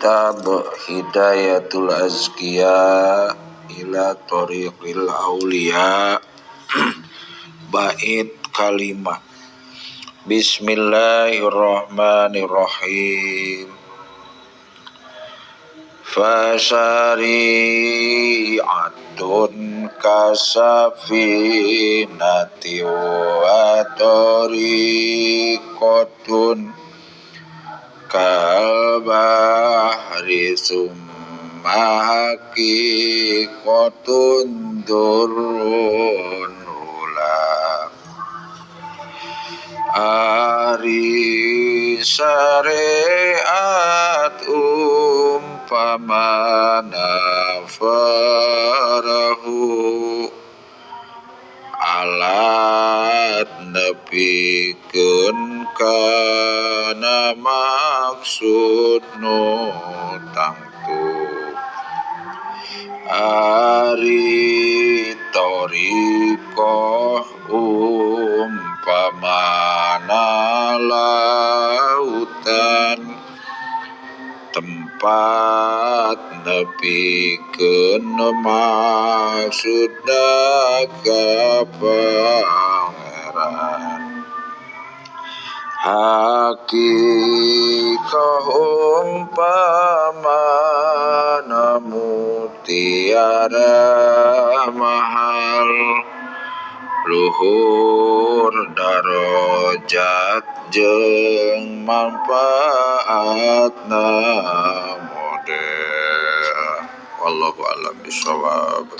Kitab Hidayatul Azkiya ila Thoriqil Auliya bait kalimah. Bismillahirrahmanirrahim. Fasari'atun kasafinati wa tariqatun kalbahri summa haqiqatun durrun ula ari syariat umpamana farahu alat nepikeun kana maksud nu tangtu ari thariqah umpamana lautan tempat nepikeun maksudna ka Pangeran. Haqiqah umpamana mutiara mahal luhur darajat jeung manfaatna model. Wallahu a'lam bishawab.